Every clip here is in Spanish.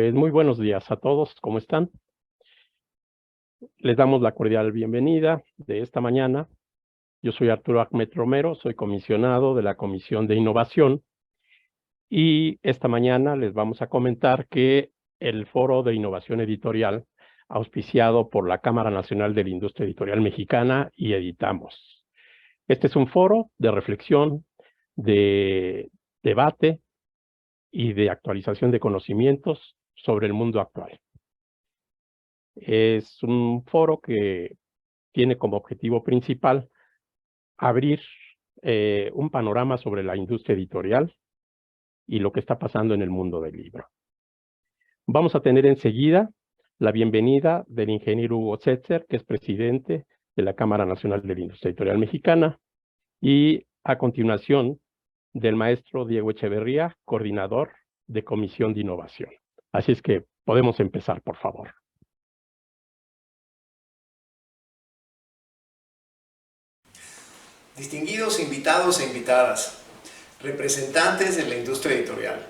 Pues muy buenos días a todos, ¿cómo están? Les damos la cordial bienvenida de esta mañana. Yo soy Arturo Ahmed Romero, soy comisionado de la Comisión de Innovación y esta mañana les vamos a comentar que el Foro de Innovación Editorial, auspiciado por la Cámara Nacional de la Industria Editorial Mexicana y Editamos. Este es un foro de reflexión, de debate y de actualización de conocimientos sobre el mundo actual. Es un foro que tiene como objetivo principal abrir un panorama sobre la industria editorial y lo que está pasando en el mundo del libro. Vamos a tener enseguida la bienvenida del ingeniero Hugo Setzer, que es presidente de la Cámara Nacional de la Industria Editorial Mexicana, y a continuación del maestro Diego Echeverría, coordinador de Comisión de Innovación. Así es que podemos empezar, por favor. Distinguidos invitados e invitadas, representantes de la industria editorial,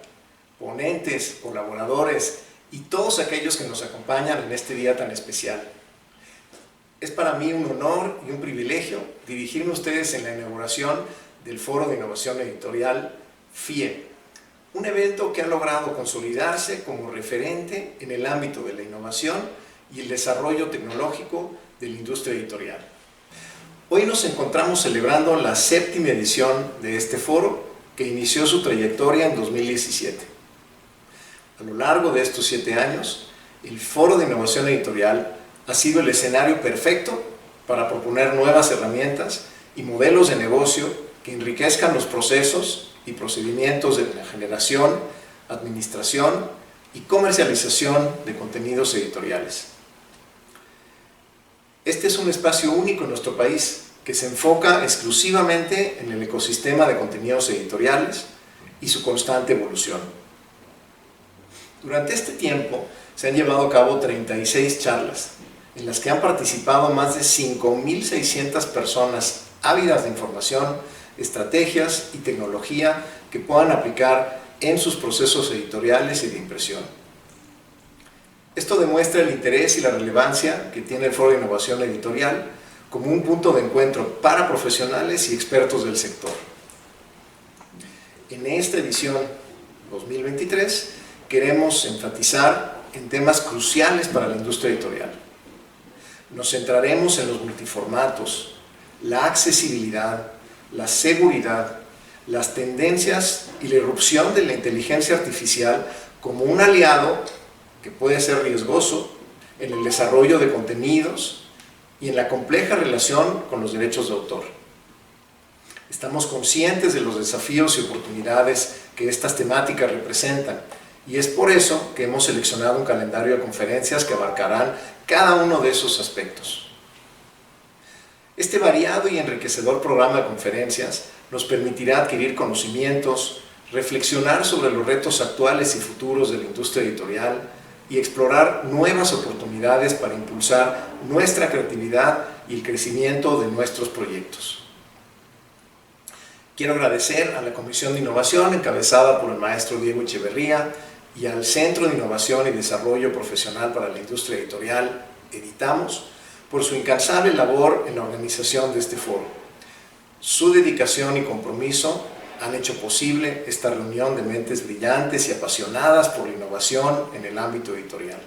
ponentes, colaboradores y todos aquellos que nos acompañan en este día tan especial. Es para mí un honor y un privilegio dirigirme a ustedes en la inauguración del Foro de Innovación Editorial FIE, un evento que ha logrado consolidarse como referente en el ámbito de la innovación y el desarrollo tecnológico de la industria editorial. Hoy nos encontramos celebrando la 7ª edición de este foro que inició su trayectoria en 2017. A lo largo de estos 7 años, el Foro de Innovación Editorial ha sido el escenario perfecto para proponer nuevas herramientas y modelos de negocio que enriquezcan los procesos y procedimientos de la generación, administración y comercialización de contenidos editoriales. Este es un espacio único en nuestro país que se enfoca exclusivamente en el ecosistema de contenidos editoriales y su constante evolución. Durante este tiempo se han llevado a cabo 36 charlas, en las que han participado más de 5.600 personas ávidas de información, estrategias y tecnología que puedan aplicar en sus procesos editoriales y de impresión. Esto demuestra el interés y la relevancia que tiene el Foro de Innovación Editorial como un punto de encuentro para profesionales y expertos del sector. En esta edición 2023 queremos enfatizar en temas cruciales para la industria editorial. Nos centraremos en los multiformatos, la accesibilidad, la seguridad, las tendencias y la irrupción de la inteligencia artificial como un aliado que puede ser riesgoso en el desarrollo de contenidos y en la compleja relación con los derechos de autor. Estamos conscientes de los desafíos y oportunidades que estas temáticas representan y es por eso que hemos seleccionado un calendario de conferencias que abarcarán cada uno de esos aspectos. Este variado y enriquecedor programa de conferencias nos permitirá adquirir conocimientos, reflexionar sobre los retos actuales y futuros de la industria editorial y explorar nuevas oportunidades para impulsar nuestra creatividad y el crecimiento de nuestros proyectos. Quiero agradecer a la Comisión de Innovación encabezada por el maestro Diego Echeverría y al Centro de Innovación y Desarrollo Profesional para la Industria Editorial, Editamos, por su incansable labor en la organización de este foro. Su dedicación y compromiso han hecho posible esta reunión de mentes brillantes y apasionadas por la innovación en el ámbito editorial.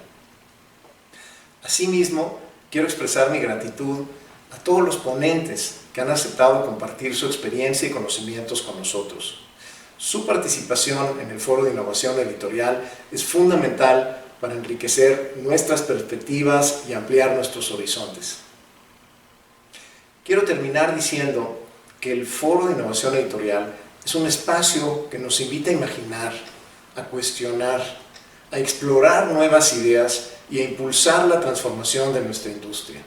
Asimismo, quiero expresar mi gratitud a todos los ponentes que han aceptado compartir su experiencia y conocimientos con nosotros. Su participación en el Foro de Innovación Editorial es fundamental para enriquecer nuestras perspectivas y ampliar nuestros horizontes. Quiero terminar diciendo que el Foro de Innovación Editorial es un espacio que nos invita a imaginar, a cuestionar, a explorar nuevas ideas y a impulsar la transformación de nuestra industria.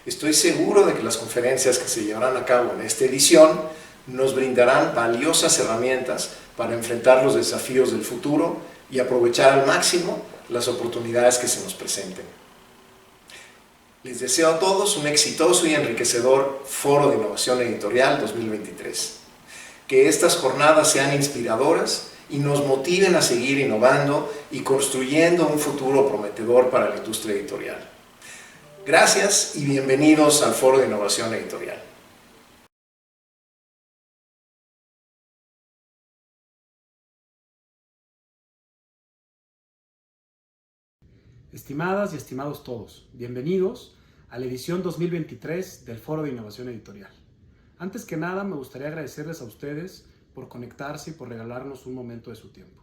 Estoy seguro de que las conferencias que se llevarán a cabo en esta edición nos brindarán valiosas herramientas para enfrentar los desafíos del futuro y aprovechar al máximo las oportunidades que se nos presenten. Les deseo a todos un exitoso y enriquecedor Foro de Innovación Editorial 2023. Que estas jornadas sean inspiradoras y nos motiven a seguir innovando y construyendo un futuro prometedor para la industria editorial. Gracias y bienvenidos al Foro de Innovación Editorial. Estimadas y estimados todos, bienvenidos a la edición 2023 del Foro de Innovación Editorial. Antes que nada, me gustaría agradecerles a ustedes por conectarse y por regalarnos un momento de su tiempo.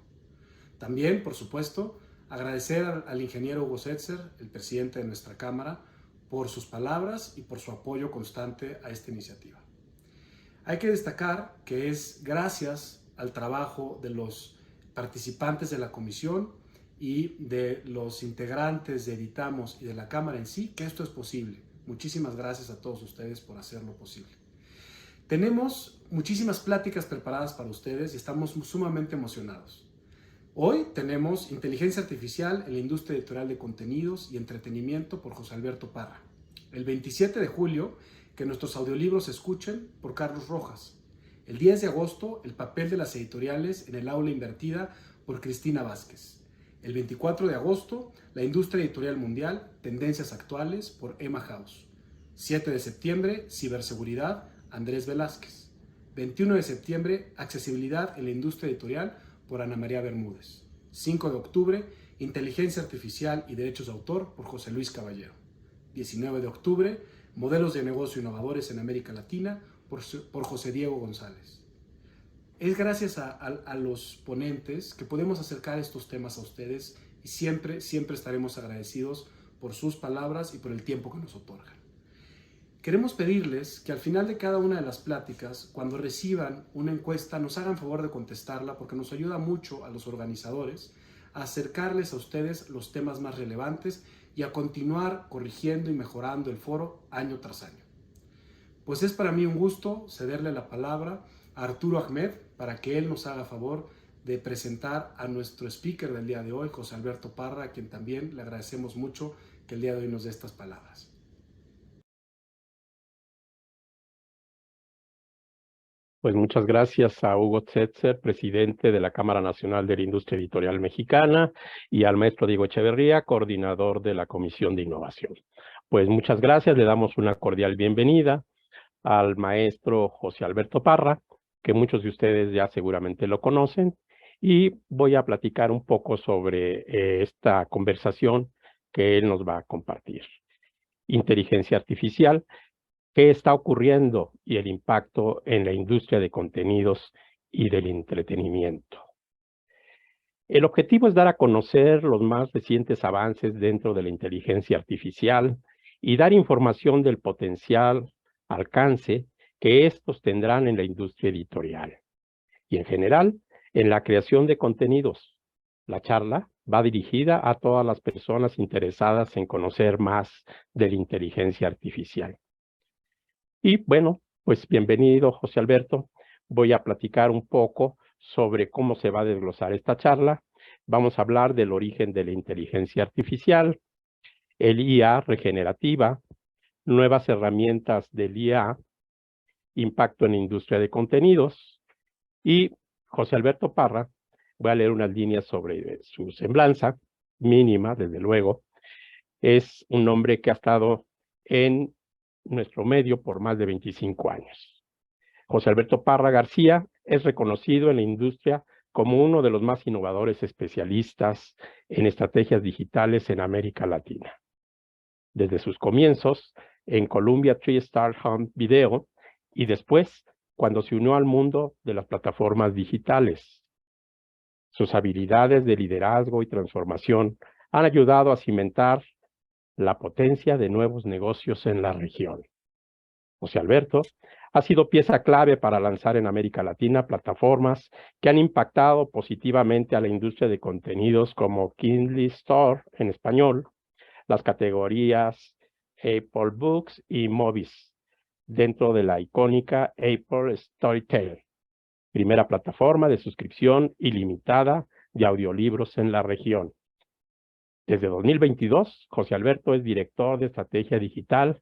También, por supuesto, agradecer al ingeniero Hugo Setzer, el presidente de nuestra Cámara, por sus palabras y por su apoyo constante a esta iniciativa. Hay que destacar que es gracias al trabajo de los participantes de la comisión y de los integrantes de Editamos y de la Cámara en sí que esto es posible. Muchísimas gracias a todos ustedes por hacerlo posible. Tenemos muchísimas pláticas preparadas para ustedes y estamos sumamente emocionados. Hoy tenemos Inteligencia Artificial en la Industria Editorial de Contenidos y Entretenimiento por José Alberto Parra. El 27 de julio, que nuestros audiolibros se escuchen por Carlos Rojas. El 10 de agosto, el papel de las editoriales en el aula invertida por Cristina Vázquez. El 24 de agosto, la Industria Editorial Mundial, Tendencias Actuales por Emma House. 7 de septiembre, Ciberseguridad, Andrés Velázquez. 21 de septiembre, Accesibilidad en la Industria Editorial por Ana María Bermúdez. 5 de octubre, Inteligencia Artificial y Derechos de Autor por José Luis Caballero. 19 de octubre, Modelos de Negocio Innovadores en América Latina por José Diego González. Es gracias a los ponentes que podemos acercar estos temas a ustedes y siempre estaremos agradecidos por sus palabras y por el tiempo que nos otorgan. Queremos pedirles que al final de cada una de las pláticas, cuando reciban una encuesta, nos hagan favor de contestarla porque nos ayuda mucho a los organizadores a acercarles a ustedes los temas más relevantes y a continuar corrigiendo y mejorando el foro año tras año. Pues es para mí un gusto cederle la palabra a Arturo Ahmed para que él nos haga favor de presentar a nuestro speaker del día de hoy, José Alberto Parra, a quien también le agradecemos mucho que el día de hoy nos dé estas palabras. Pues muchas gracias a Hugo Setzer, presidente de la Cámara Nacional de la Industria Editorial Mexicana, y al maestro Diego Echeverría, coordinador de la Comisión de Innovación. Pues muchas gracias, le damos una cordial bienvenida al maestro José Alberto Parra, que muchos de ustedes ya seguramente lo conocen, y voy a platicar un poco sobre esta conversación que él nos va a compartir. Inteligencia artificial, qué está ocurriendo y el impacto en la industria de contenidos y del entretenimiento. El objetivo es dar a conocer los más recientes avances dentro de la inteligencia artificial y dar información del potencial alcance que estos tendrán en la industria editorial y en general en la creación de contenidos. La charla va dirigida a todas las personas interesadas en conocer más de la inteligencia artificial. Y bueno, pues bienvenido, José Alberto. Voy a platicar un poco sobre cómo se va a desglosar esta charla. Vamos a hablar del origen de la inteligencia artificial, el IA regenerativa, nuevas herramientas del IA, impacto en la industria de contenidos. Y José Alberto Parra, voy a leer unas líneas sobre su semblanza, mínima, desde luego. Es un hombre que ha estado en nuestro medio por más de 25 años. José Alberto Parra García es reconocido en la industria como uno de los más innovadores especialistas en estrategias digitales en América Latina. Desde sus comienzos en Columbia TreeStar Hunt Video y después cuando se unió al mundo de las plataformas digitales. Sus habilidades de liderazgo y transformación han ayudado a cimentar la potencia de nuevos negocios en la región. José Alberto ha sido pieza clave para lanzar en América Latina plataformas que han impactado positivamente a la industria de contenidos como Kindle Store en español, las categorías Apple Books y Movies, dentro de la icónica Apple Storytel, primera plataforma de suscripción ilimitada de audiolibros en la región. Desde 2022, José Alberto es director de estrategia digital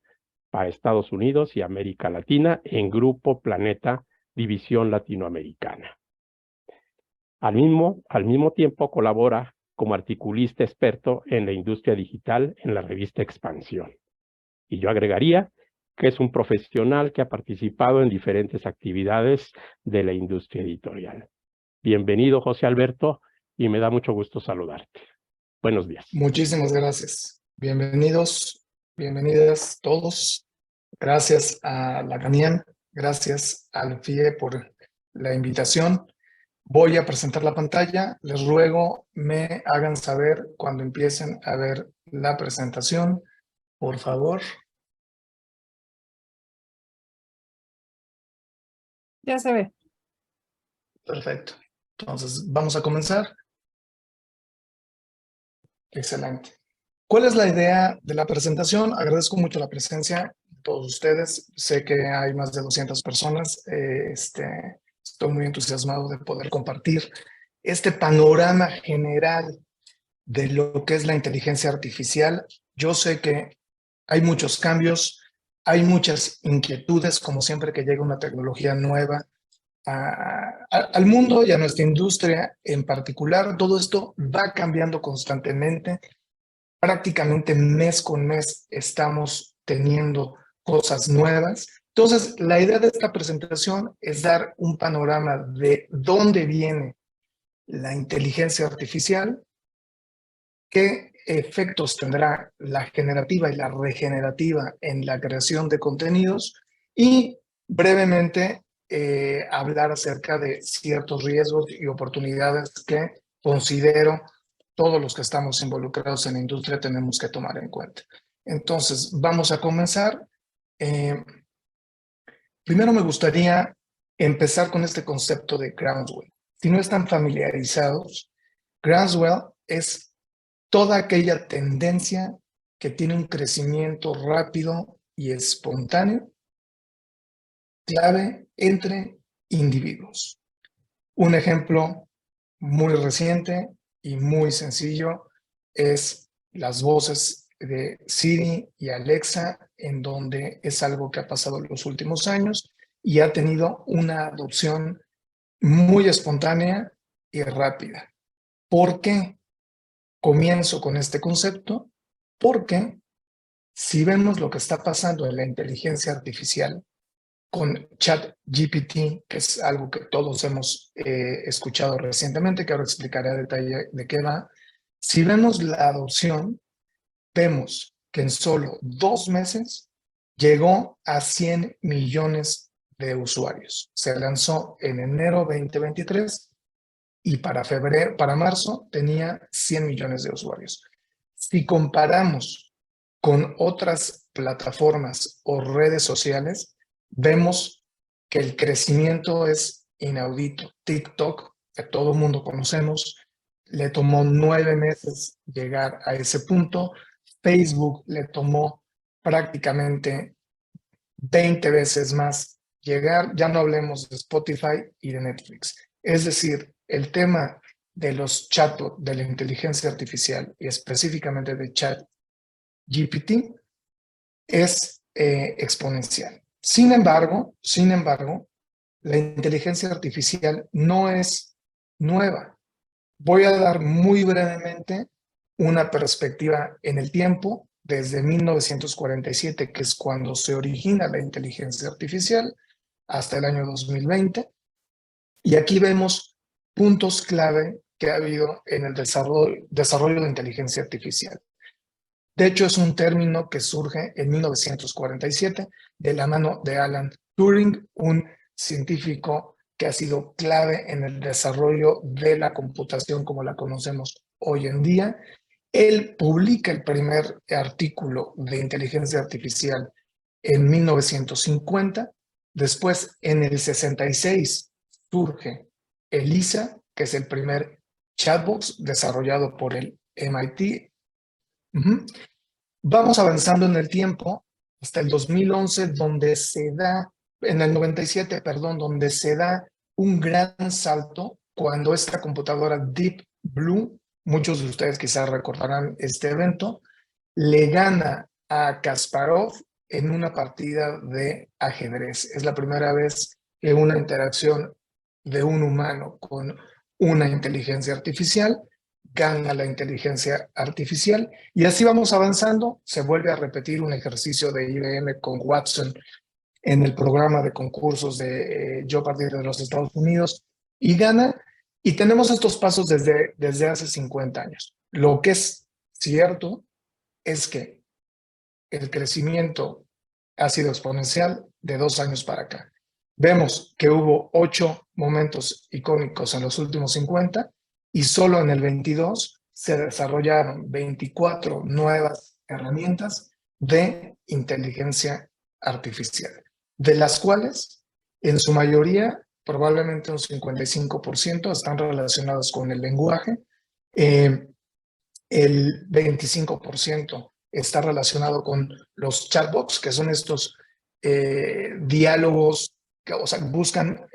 para Estados Unidos y América Latina en Grupo Planeta, División Latinoamericana. Al mismo tiempo colabora como articulista experto en la industria digital en la revista Expansión. Y yo agregaría que es un profesional que ha participado en diferentes actividades de la industria editorial. Bienvenido, José Alberto, y me da mucho gusto saludarte. Buenos días. Muchísimas gracias. Bienvenidos, bienvenidas todos. Gracias a la CANIEM, gracias al FIE por la invitación. Voy a presentar la pantalla. Les ruego me hagan saber cuando empiecen a ver la presentación, por favor. Ya se ve. Perfecto. Entonces, vamos a comenzar. Excelente. ¿Cuál es la idea de la presentación? Agradezco mucho la presencia de todos ustedes. Sé que hay más de 200 personas. Estoy muy entusiasmado de poder compartir este panorama general de lo que es la inteligencia artificial. Yo sé que hay muchos cambios, hay muchas inquietudes, como siempre que llega una tecnología nueva al mundo y a nuestra industria en particular. Todo esto va cambiando constantemente. Prácticamente mes con mes estamos teniendo cosas nuevas. Entonces, la idea de esta presentación es dar un panorama de dónde viene la inteligencia artificial, qué efectos tendrá la generativa y la regenerativa en la creación de contenidos y brevemente hablar acerca de ciertos riesgos y oportunidades que considero todos los que estamos involucrados en la industria tenemos que tomar en cuenta. Entonces, vamos a comenzar. Primero me gustaría empezar con este concepto de groundswell. Si no están familiarizados, groundswell es toda aquella tendencia que tiene un crecimiento rápido y espontáneo, clave entre individuos. Un ejemplo muy reciente y muy sencillo es las voces de Siri y Alexa, en donde es algo que ha pasado en los últimos años y ha tenido una adopción muy espontánea y rápida. ¿Por qué comienzo con este concepto? Porque si vemos lo que está pasando en la inteligencia artificial con ChatGPT, que es algo que todos hemos escuchado recientemente, que ahora explicaré a detalle de qué va. Si vemos la adopción, vemos que en solo 2 meses llegó a 100 millones de usuarios. Se lanzó en enero 2023 y para marzo tenía 100 millones de usuarios. Si comparamos con otras plataformas o redes sociales, vemos que el crecimiento es inaudito. TikTok, que todo el mundo conocemos, le tomó 9 meses llegar a ese punto. Facebook le tomó prácticamente 20 veces más llegar. Ya no hablemos de Spotify y de Netflix. Es decir, el tema de los chatbots, de la inteligencia artificial y específicamente de ChatGPT es exponencial. Sin embargo, la inteligencia artificial no es nueva. Voy a dar muy brevemente una perspectiva en el tiempo, desde 1947, que es cuando se origina la inteligencia artificial, hasta el año 2020. Y aquí vemos puntos clave que ha habido en el desarrollo de inteligencia artificial. De hecho, es un término que surge en 1947 de la mano de Alan Turing, un científico que ha sido clave en el desarrollo de la computación como la conocemos hoy en día. Él publica el primer artículo de inteligencia artificial en 1950. Después, en el 66, surge ELIZA, que es el primer chatbot desarrollado por el MIT. Vamos avanzando en el tiempo hasta el 2011, donde se da, en el 97, perdón, donde se da un gran salto cuando esta computadora Deep Blue, muchos de ustedes quizás recordarán este evento, le gana a Kasparov en una partida de ajedrez. Es la primera vez que una interacción de un humano con una inteligencia artificial, gana la inteligencia artificial y así vamos avanzando. Se vuelve a repetir un ejercicio de IBM con Watson en el programa de concursos de Jeopardy de los Estados Unidos y gana. Y tenemos estos pasos desde hace 50 años. Lo que es cierto es que el crecimiento ha sido exponencial de 2 años para acá. Vemos que hubo 8 momentos icónicos en los últimos 50 y solo en el 22 se desarrollaron 24 nuevas herramientas de inteligencia artificial, de las cuales en su mayoría, probablemente un 55% están relacionados con el lenguaje, el 25% está relacionado con los chatbots, que son estos diálogos que, o sea, buscan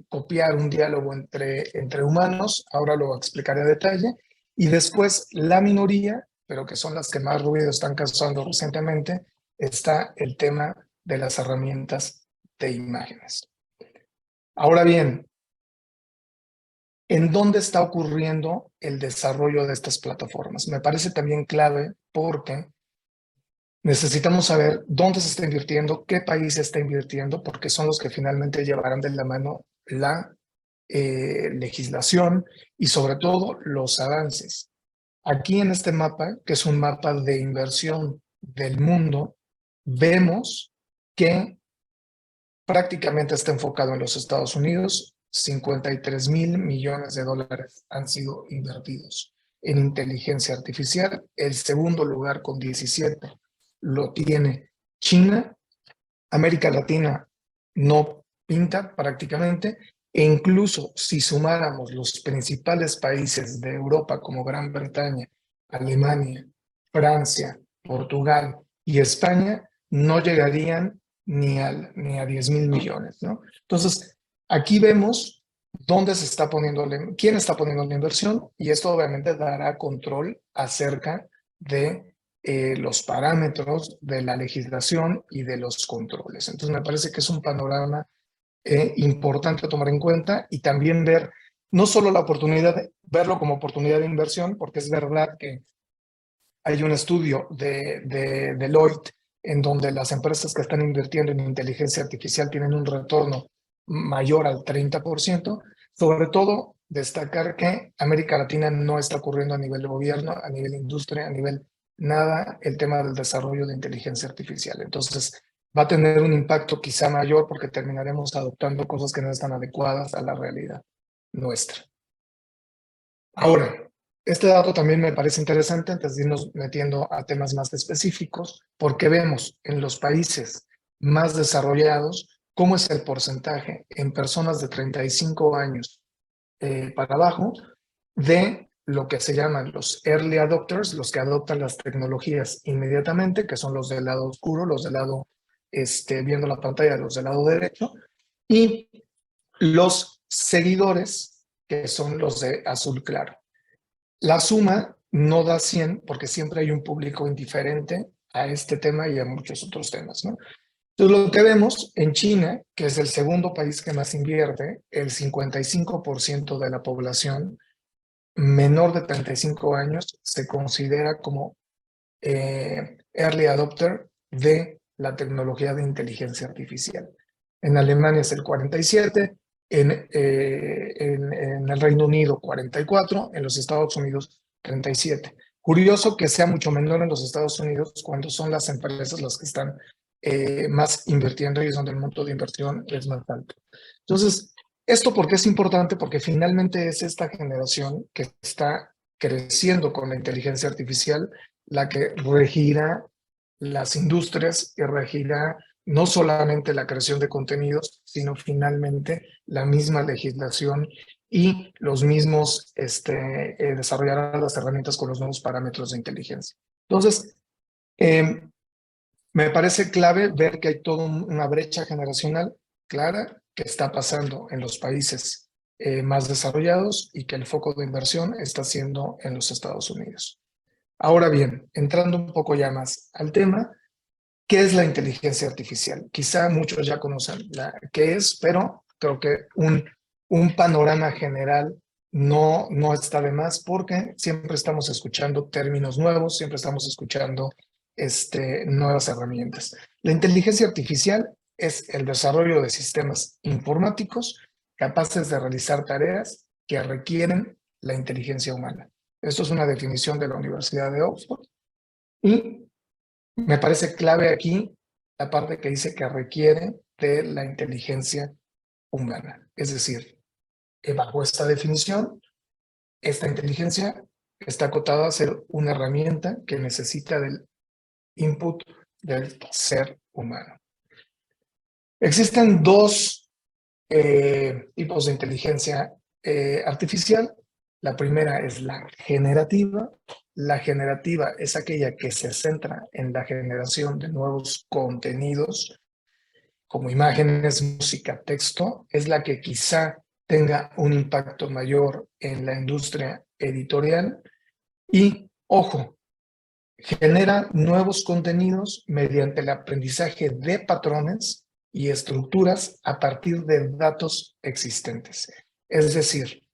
copiar un diálogo entre humanos. Ahora lo explicaré a detalle. Y después la minoría, pero que son las que más ruido están causando recientemente, está el tema de las herramientas de imágenes. Ahora bien, ¿en dónde está ocurriendo el desarrollo de estas plataformas? Me parece también clave porque necesitamos saber dónde se está invirtiendo, qué país se está invirtiendo, porque son los que finalmente llevarán de la mano la legislación y sobre todo los avances. Aquí en este mapa, que es un mapa de inversión del mundo, vemos que prácticamente está enfocado en los Estados Unidos. 53,000 millones de dólares han sido invertidos en inteligencia artificial. El segundo lugar con 17 lo tiene China. América Latina no pinta prácticamente, e incluso si sumáramos los principales países de Europa como Gran Bretaña, Alemania, Francia, Portugal y España, no llegarían ni a 10,000 millones, ¿no? Entonces, aquí vemos dónde se está poniendo, quién está poniendo la inversión, y esto obviamente dará control acerca de los parámetros de la legislación y de los controles. Entonces, me parece que es un panorama importante a tomar en cuenta y también ver, no solo la oportunidad, verlo como oportunidad de inversión, porque es verdad que hay un estudio de Deloitte en donde las empresas que están invirtiendo en inteligencia artificial tienen un retorno mayor al 30%. Sobre todo, destacar que América Latina no está ocurriendo a nivel de gobierno, a nivel de industria, a nivel nada, el tema del desarrollo de inteligencia artificial. Entonces, va a tener un impacto quizá mayor porque terminaremos adoptando cosas que no están adecuadas a la realidad nuestra. Ahora, este dato también me parece interesante antes de irnos metiendo a temas más específicos, porque vemos en los países más desarrollados cómo es el porcentaje en personas de 35 años para abajo de lo que se llaman los early adopters, los que adoptan las tecnologías inmediatamente, que son los del lado oscuro, los del lado viendo la pantalla, los del lado derecho, y los seguidores, que son los de azul claro. La suma no da 100 porque siempre hay un público indiferente a este tema y a muchos otros temas, ¿no? Entonces, lo que vemos en China, que es el segundo país que más invierte, el 55% de la población menor de 35 años se considera como early adopter de la tecnología de inteligencia artificial. En Alemania es el 47%, en el Reino Unido 44%, en los Estados Unidos 37%. Curioso que sea mucho menor en los Estados Unidos cuando son las empresas las que están más invirtiendo y es donde el monto de inversión es más alto. Entonces, ¿esto por qué es importante? Porque finalmente es esta generación que está creciendo con la inteligencia artificial la que regirá las industrias y regirá no solamente la creación de contenidos, sino finalmente la misma legislación y los mismos desarrollarán las herramientas con los nuevos parámetros de inteligencia. Entonces, me parece clave ver que hay toda una brecha generacional clara que está pasando en los países más desarrollados y que el foco de inversión está siendo en los Estados Unidos. Ahora bien, entrando un poco ya más al tema, ¿qué es la inteligencia artificial? Quizá muchos ya conocen qué es, pero creo que un panorama general no está de más porque siempre estamos escuchando términos nuevos, siempre estamos escuchando nuevas herramientas. La inteligencia artificial es el desarrollo de sistemas informáticos capaces de realizar tareas que requieren la inteligencia humana. Esto es una definición de la Universidad de Oxford y me parece clave aquí la parte que dice que requiere de la inteligencia humana. Es decir, bajo esta definición, esta inteligencia está acotada a ser una herramienta que necesita del input del ser humano. Existen dos tipos de inteligencia artificial. La primera es la generativa. La generativa es aquella que se centra en la generación de nuevos contenidos, como imágenes, música, texto. Es la que quizá tenga un impacto mayor en la industria editorial. Y, ojo, genera nuevos contenidos mediante el aprendizaje de patrones y estructuras a partir de datos existentes. Es decir,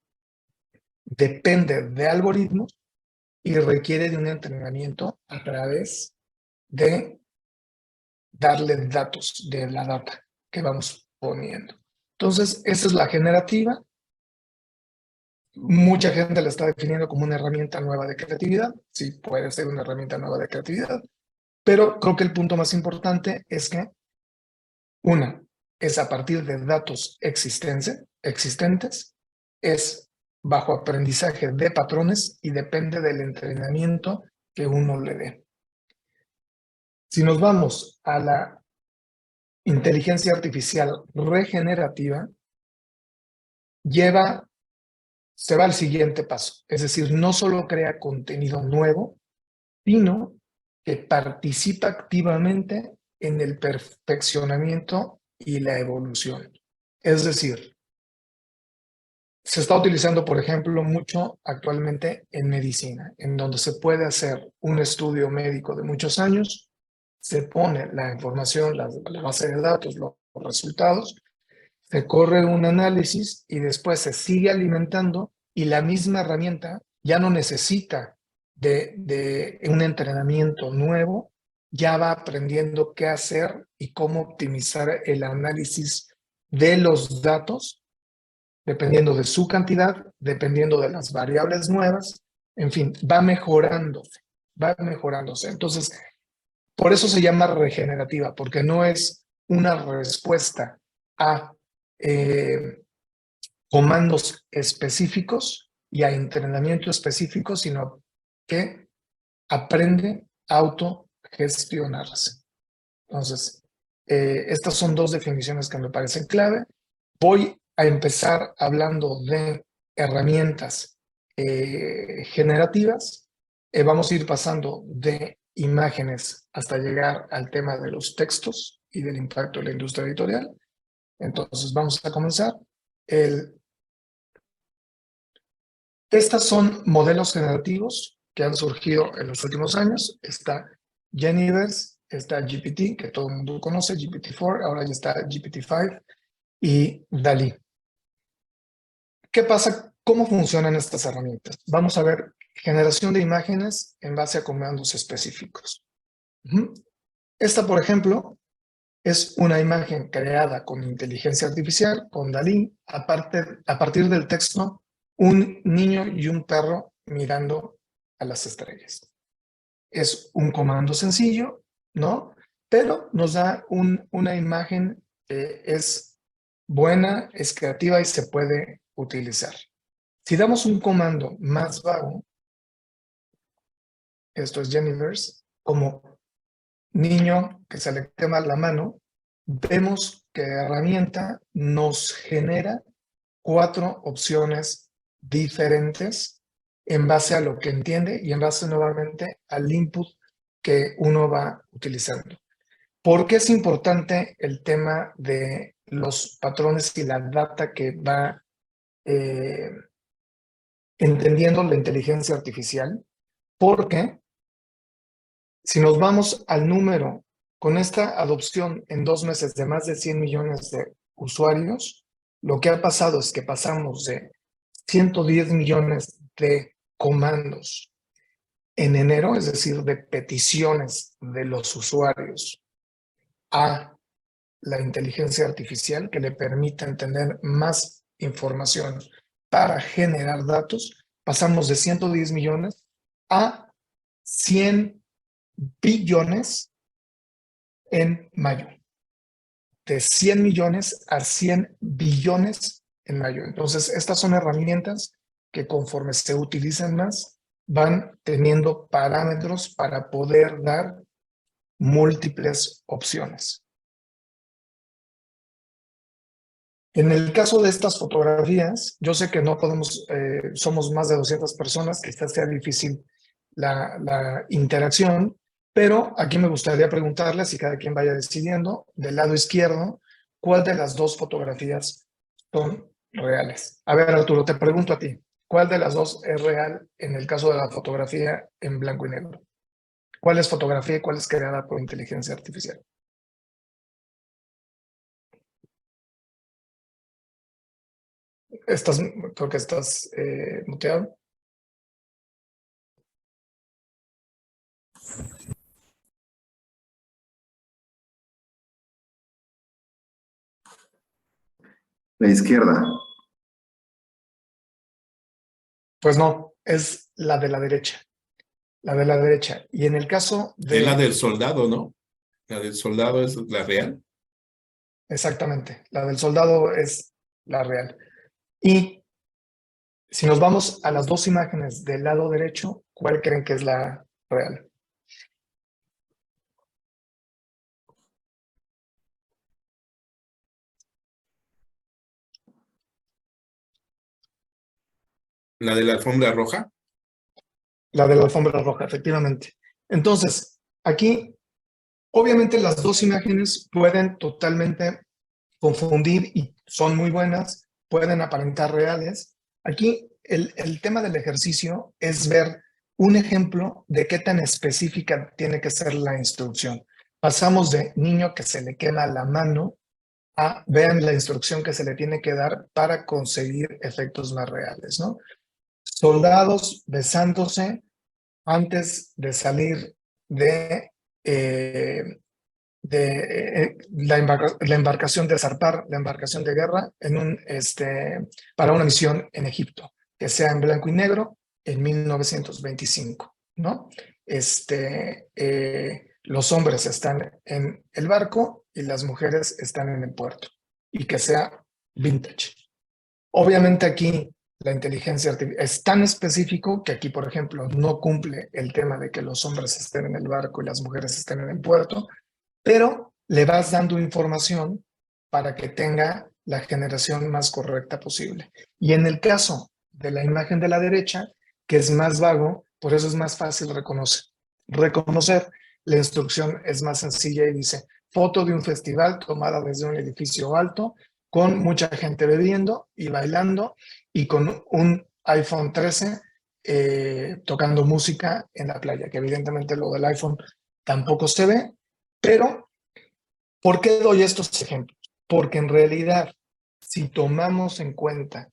depende de algoritmos y requiere de un entrenamiento a través de darle datos de la data que vamos poniendo. Entonces, esa es la generativa. Mucha gente la está definiendo como una herramienta nueva de creatividad. Sí, puede ser una herramienta nueva de creatividad, pero creo que el punto más importante es que, una, es a partir de datos existentes, es bajo aprendizaje de patrones y depende del entrenamiento que uno le dé. Si nos vamos a la inteligencia artificial regenerativa, se va al siguiente paso. Es decir, no solo crea contenido nuevo, sino que participa activamente en el perfeccionamiento y la evolución. Es decir, se está utilizando, por ejemplo, mucho actualmente en medicina, en donde se puede hacer un estudio médico de muchos años, se pone la información, la base de datos, los resultados, se corre un análisis y después se sigue alimentando y la misma herramienta ya no necesita de un entrenamiento nuevo, ya va aprendiendo qué hacer y cómo optimizar el análisis de los datos, dependiendo de su cantidad, dependiendo de las variables nuevas, en fin, va mejorándose. Entonces, por eso se llama regenerativa, porque no es una respuesta a comandos específicos y a entrenamiento específico, sino que aprende a autogestionarse. Entonces, estas son dos definiciones que me parecen clave. Voy a empezar hablando de herramientas generativas. Vamos a ir pasando de imágenes hasta llegar al tema de los textos y del impacto de la industria editorial. Entonces, vamos a comenzar. Estas son modelos generativos que han surgido en los últimos años. Está Geniverse, está GPT, que todo el mundo conoce, GPT-4, ahora ya está GPT-5 y DALL-E. ¿Qué pasa? ¿Cómo funcionan estas herramientas? Vamos a ver generación de imágenes en base a comandos específicos. Esta, por ejemplo, es una imagen creada con inteligencia artificial, con DALL-E, a partir del texto, un niño y un perro mirando a las estrellas. Es un comando sencillo, ¿no? Pero nos da una imagen que es buena, es creativa y se puede utilizar. Si damos un comando más vago, esto es Geniverse, como niño que se le quema la mano, vemos que la herramienta nos genera 4 opciones diferentes en base a lo que entiende y en base nuevamente al input que uno va utilizando. ¿Por qué es importante el tema de los patrones y la data que va entendiendo la inteligencia artificial? Porque si nos vamos al número, con esta adopción en 2 meses de más de 100 millones de usuarios, lo que ha pasado es que pasamos de 110 millones de comandos en enero, es decir, de peticiones de los usuarios a la inteligencia artificial que le permita tener más información para generar datos, pasamos de 110 millones a 100 billones en mayo. De 100 millones a 100 billones en mayo. Entonces, estas son herramientas que conforme se utilizan más, van teniendo parámetros para poder dar múltiples opciones. En el caso de estas fotografías, yo sé que no podemos, somos más de 200 personas, quizás sea difícil la interacción, pero aquí me gustaría preguntarles, y cada quien vaya decidiendo, del lado izquierdo, ¿cuál de las dos fotografías son reales? A ver, Arturo, te pregunto a ti, ¿cuál de las dos es real en el caso de la fotografía en blanco y negro? ¿Cuál es fotografía y cuál es creada por inteligencia artificial? Creo que estás muteado. La izquierda. Pues no, es la de la derecha. La de la derecha. Y en el caso de... Es la del soldado, ¿no? La del soldado es la real. Exactamente. La del soldado es la real. Y si nos vamos a las dos imágenes del lado derecho, ¿cuál creen que es la real? La de la alfombra roja. La de la alfombra roja, efectivamente. Entonces, aquí, obviamente las dos imágenes pueden totalmente confundir y son muy buenas, pueden aparentar reales. Aquí el tema del ejercicio es ver un ejemplo de qué tan específica tiene que ser la instrucción. Pasamos de niño que se le quema la mano a vean la instrucción que se le tiene que dar para conseguir efectos más reales, ¿no? Soldados besándose antes de salir de la embarcación de zarpar, la embarcación de guerra para una misión en Egipto, que sea en blanco y negro en 1925, ¿no? Los hombres están en el barco y las mujeres están en el puerto, y que sea vintage. Obviamente aquí la inteligencia artificial es tan específico que aquí, por ejemplo, no cumple el tema de que los hombres estén en el barco y las mujeres estén en el puerto, pero le vas dando información para que tenga la generación más correcta posible. Y en el caso de la imagen de la derecha, que es más vago, por eso es más fácil reconocer. La instrucción es más sencilla y dice, foto de un festival tomada desde un edificio alto, con mucha gente bebiendo y bailando y con un iPhone 13 tocando música en la playa, que evidentemente lo del iPhone tampoco se ve, pero ¿por qué doy estos ejemplos? Porque en realidad, si tomamos en cuenta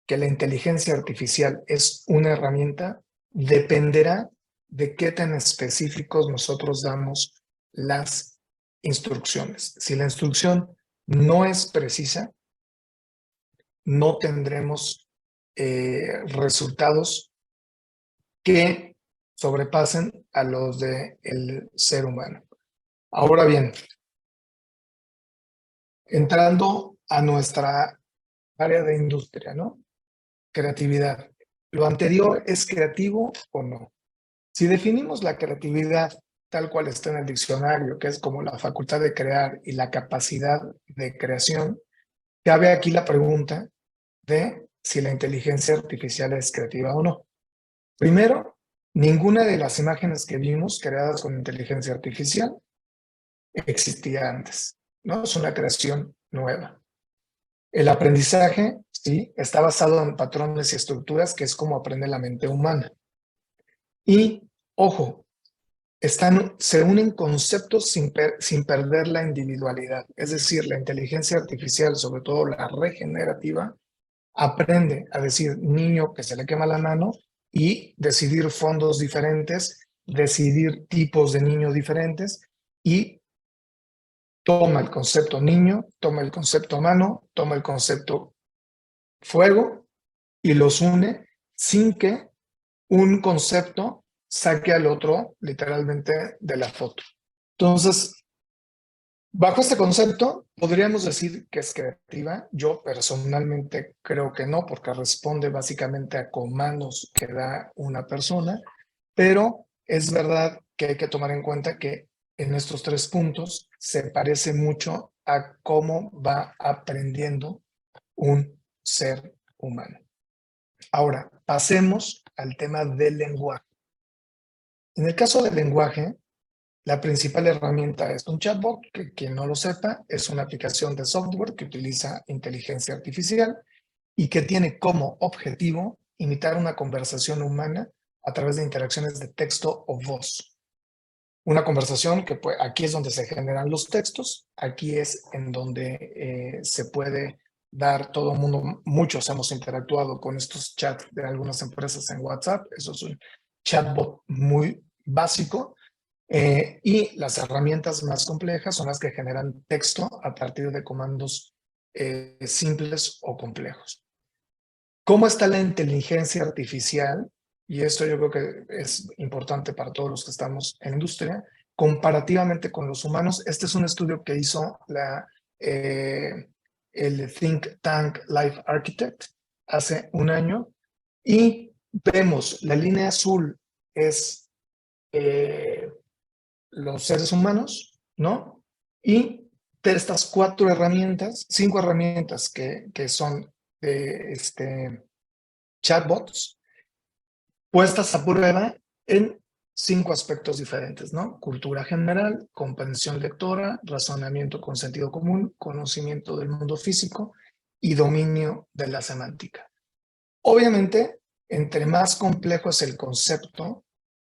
que la inteligencia artificial es una herramienta, dependerá de qué tan específicos nosotros damos las instrucciones. Si la instrucción no es precisa, no tendremos resultados que sobrepasen a los del ser humano. Ahora bien, entrando a nuestra área de industria, ¿no? Creatividad. ¿Lo anterior es creativo o no? Si definimos la creatividad tal cual está en el diccionario, que es como la facultad de crear y la capacidad de creación, cabe aquí la pregunta de si la inteligencia artificial es creativa o no. Primero, ninguna de las imágenes que vimos creadas con inteligencia artificial existía antes, ¿no? Es una creación nueva. El aprendizaje, sí, está basado en patrones y estructuras, que es como aprende la mente humana. Y, ojo, se unen conceptos sin perder la individualidad. Es decir, la inteligencia artificial, sobre todo la regenerativa, aprende a decir niño que se le quema la mano y decidir fondos diferentes, decidir tipos de niños diferentes y toma el concepto niño, toma el concepto mano, toma el concepto fuego y los une sin que un concepto saque al otro literalmente de la foto. Entonces, bajo este concepto, podríamos decir que es creativa. Yo personalmente creo que no, porque responde básicamente a comandos que da una persona, pero es verdad que hay que tomar en cuenta que en estos 3 puntos se parece mucho a cómo va aprendiendo un ser humano. Ahora, pasemos al tema del lenguaje. En el caso del lenguaje, la principal herramienta es un chatbot, que quien no lo sepa, es una aplicación de software que utiliza inteligencia artificial y que tiene como objetivo imitar una conversación humana a través de interacciones de texto o voz. Una conversación que aquí es donde se generan los textos, aquí es en donde se puede dar todo el mundo, muchos hemos interactuado con estos chats de algunas empresas en WhatsApp, eso es un chatbot muy básico, y las herramientas más complejas son las que generan texto a partir de comandos simples o complejos. ¿Cómo está la inteligencia artificial? Y esto yo creo que es importante para todos los que estamos en la industria, comparativamente con los humanos. Este es un estudio que hizo el Think Tank Life Architect hace un año y vemos la línea azul es los seres humanos, ¿no? Y de estas 4 herramientas, 5 herramientas que son chatbots, puestas a prueba en 5 aspectos diferentes, ¿no? Cultura general, comprensión lectora, razonamiento con sentido común, conocimiento del mundo físico y dominio de la semántica. Obviamente, entre más complejo es el concepto,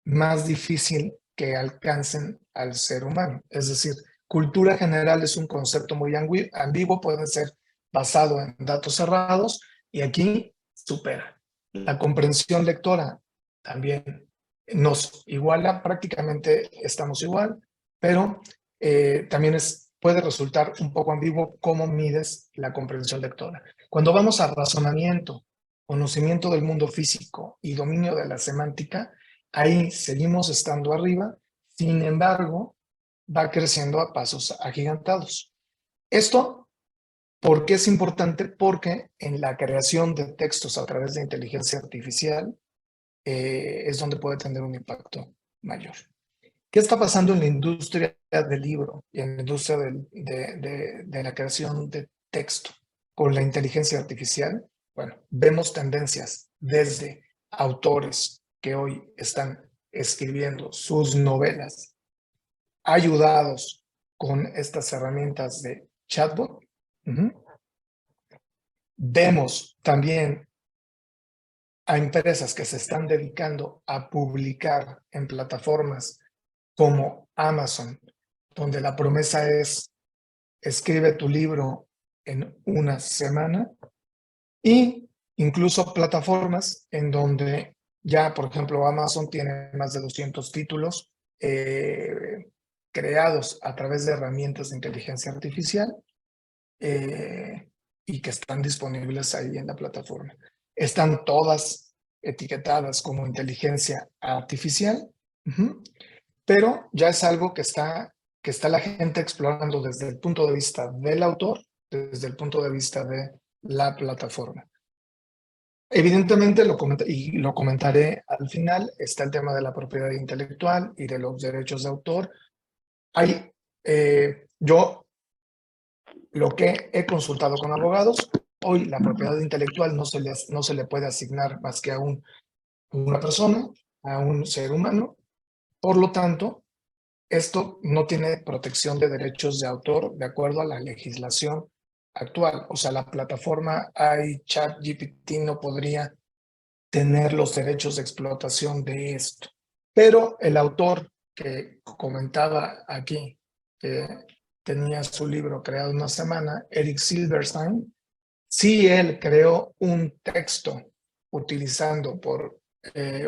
más difícil que alcancen al ser humano. Es decir, cultura general es un concepto muy ambiguo, puede ser basado en datos cerrados y aquí supera. La comprensión lectora también nos iguala, prácticamente estamos igual, pero también puede resultar un poco ambiguo cómo mides la comprensión lectora. Cuando vamos a razonamiento, conocimiento del mundo físico y dominio de la semántica, ahí seguimos estando arriba, sin embargo, va creciendo a pasos agigantados. Esto, ¿por qué es importante? Porque en la creación de textos a través de inteligencia artificial es donde puede tener un impacto mayor. ¿Qué está pasando en la industria del libro y en la industria de la creación de texto con la inteligencia artificial? Bueno, vemos tendencias desde autores que hoy están escribiendo sus novelas ayudados con estas herramientas de chatbot. Vemos también a empresas que se están dedicando a publicar en plataformas como Amazon, donde la promesa es escribe tu libro en una semana, y incluso plataformas en donde ya, por ejemplo, Amazon tiene más de 200 títulos creados a través de herramientas de inteligencia artificial y que están disponibles ahí en la plataforma. Están todas etiquetadas como inteligencia artificial, pero ya es algo que está la gente explorando desde el punto de vista del autor, desde el punto de vista de la plataforma. Evidentemente, lo comentaré al final, está el tema de la propiedad intelectual y de los derechos de autor. Yo lo que he consultado con abogados, hoy la propiedad intelectual no se le puede asignar más que a una persona, a un ser humano. Por lo tanto, esto no tiene protección de derechos de autor de acuerdo a la legislación actual. O sea, la plataforma ChatGPT no podría tener los derechos de explotación de esto. Pero el autor que comentaba aquí, que tenía su libro creado en una semana, Eric Silverstein, Si él creó un texto utilizando por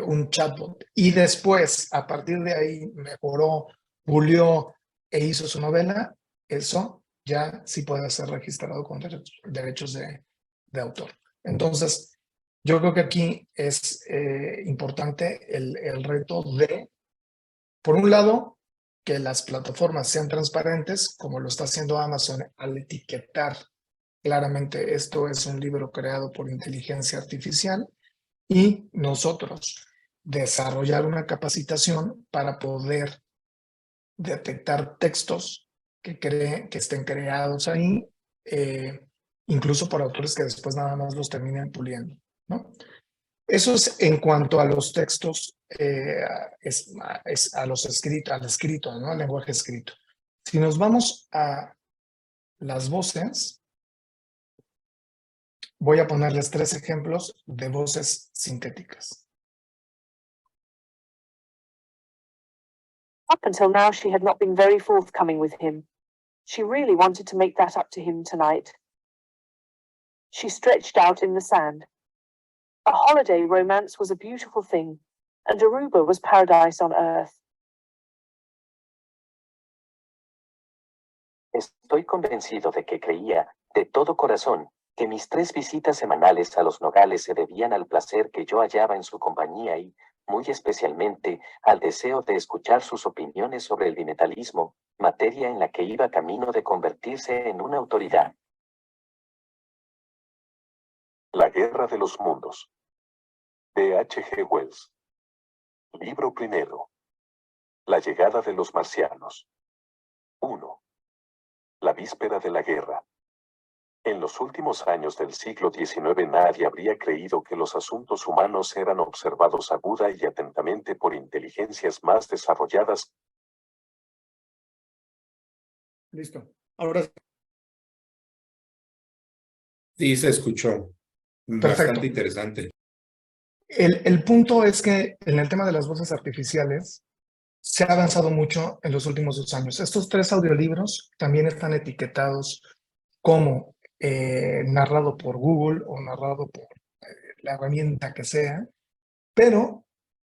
un chatbot y después, a partir de ahí, mejoró, pulió e hizo su novela, eso ya sí puede ser registrado con derechos de autor. Entonces, yo creo que aquí es importante el reto de, por un lado, que las plataformas sean transparentes, como lo está haciendo Amazon al etiquetar claramente esto es un libro creado por inteligencia artificial, y nosotros desarrollar una capacitación para poder detectar textos que estén creados ahí, incluso por autores que después nada más los terminen puliendo, ¿no? Eso es en cuanto a los textos, a los escritos, al escrito, ¿no? Al lenguaje escrito. Si nos vamos a las voces, voy a ponerles 3 ejemplos de voces sintéticas. Up until now, she had not been very forthcoming with him. She really wanted to make that up to him tonight. She stretched out in the sand. A holiday romance was a beautiful thing, and Aruba was paradise on earth. Estoy convencido de que creía, de todo corazón, que mis 3 visitas semanales a Los Nogales se debían al placer que yo hallaba en su compañía y, muy especialmente, al deseo de escuchar sus opiniones sobre el bimetallismo, materia en la que iba camino de convertirse en una autoridad. La Guerra de los Mundos. De H.G. Wells. Libro primero. La llegada de los marcianos. 1. La víspera de la guerra. En los últimos años del siglo XIX nadie habría creído que los asuntos humanos eran observados aguda y atentamente por inteligencias más desarrolladas. Listo. Ahora Sí, se escuchó. Perfecto. Bastante interesante. El punto es que en el tema de las voces artificiales se ha avanzado mucho en los últimos 2 años. Estos 3 audiolibros también están etiquetados como narrado por Google o narrado por la herramienta que sea, pero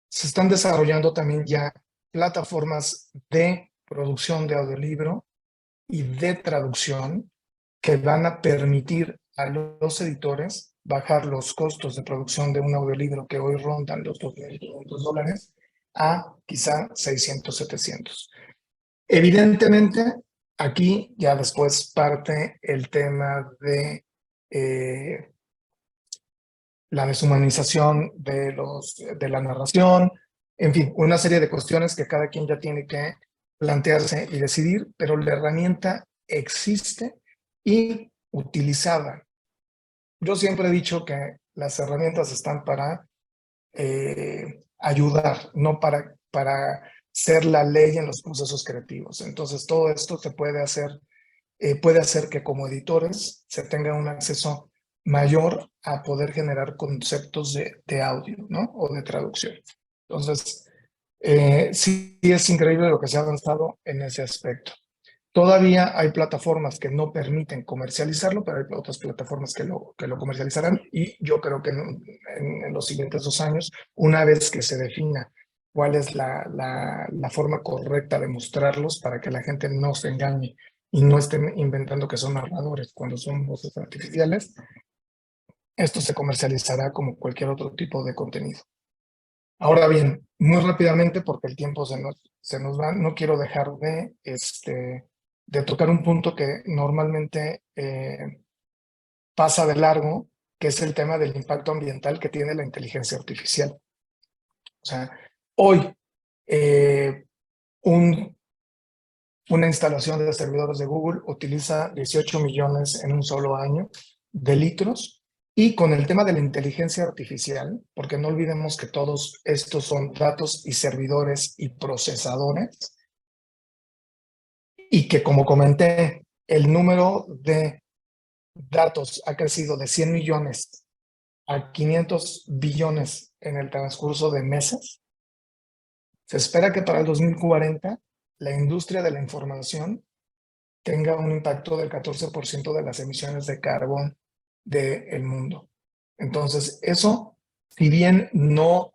se están desarrollando también ya plataformas de producción de audiolibro y de traducción que van a permitir a los editores bajar los costos de producción de un audiolibro que hoy rondan los $2,500 a quizá 600, 700. Evidentemente, aquí ya después parte el tema de la deshumanización de la narración, en fin, una serie de cuestiones que cada quien ya tiene que plantearse y decidir, pero la herramienta existe y utilizada. Yo siempre he dicho que las herramientas están para ayudar, no para ser la ley en los procesos creativos. Entonces, todo esto se puede hacer que como editores se tenga un acceso mayor a poder generar conceptos de audio, ¿no? O de traducción. Entonces, sí es increíble lo que se ha avanzado en ese aspecto. Todavía hay plataformas que no permiten comercializarlo, pero hay otras plataformas que lo comercializarán, y yo creo que en los siguientes 2 años, una vez que se defina cuál es la forma correcta de mostrarlos para que la gente no se engañe y no estén inventando que son narradores cuando son voces artificiales, esto se comercializará como cualquier otro tipo de contenido. Ahora bien, muy rápidamente, porque el tiempo se nos va, no quiero dejar de tocar un punto que normalmente pasa de largo, que es el tema del impacto ambiental que tiene la inteligencia artificial. O sea, hoy una instalación de servidores de Google utiliza 18 millones en un solo año de litros, y con el tema de la inteligencia artificial, porque no olvidemos que todos estos son datos y servidores y procesadores, y que, como comenté, el número de datos ha crecido de 100 millones a 500 billones en el transcurso de meses. Se espera que para el 2040 la industria de la información tenga un impacto del 14% de las emisiones de carbón del mundo. Entonces, eso, si bien no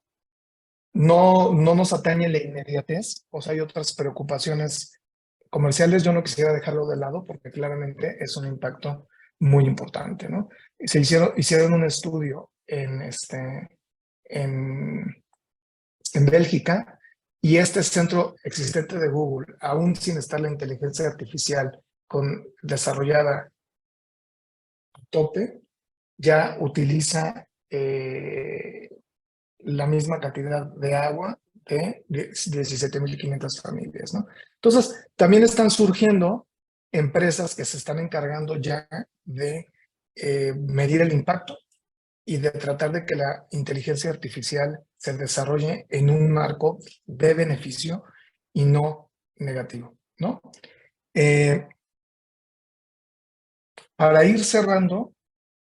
nos atañe la inmediatez, o sea, hay otras preocupaciones comerciales, yo no quisiera dejarlo de lado porque claramente es un impacto muy importante, ¿no? Hicieron un estudio en Bélgica, y este centro existente de Google, aún sin estar la inteligencia artificial desarrollada a tope, ya utiliza la misma cantidad de agua de 17.500 familias, ¿no? Entonces, también están surgiendo empresas que se están encargando ya de medir el impacto y de tratar de que la inteligencia artificial se desarrolle en un marco de beneficio y no negativo, ¿no? Para ir cerrando,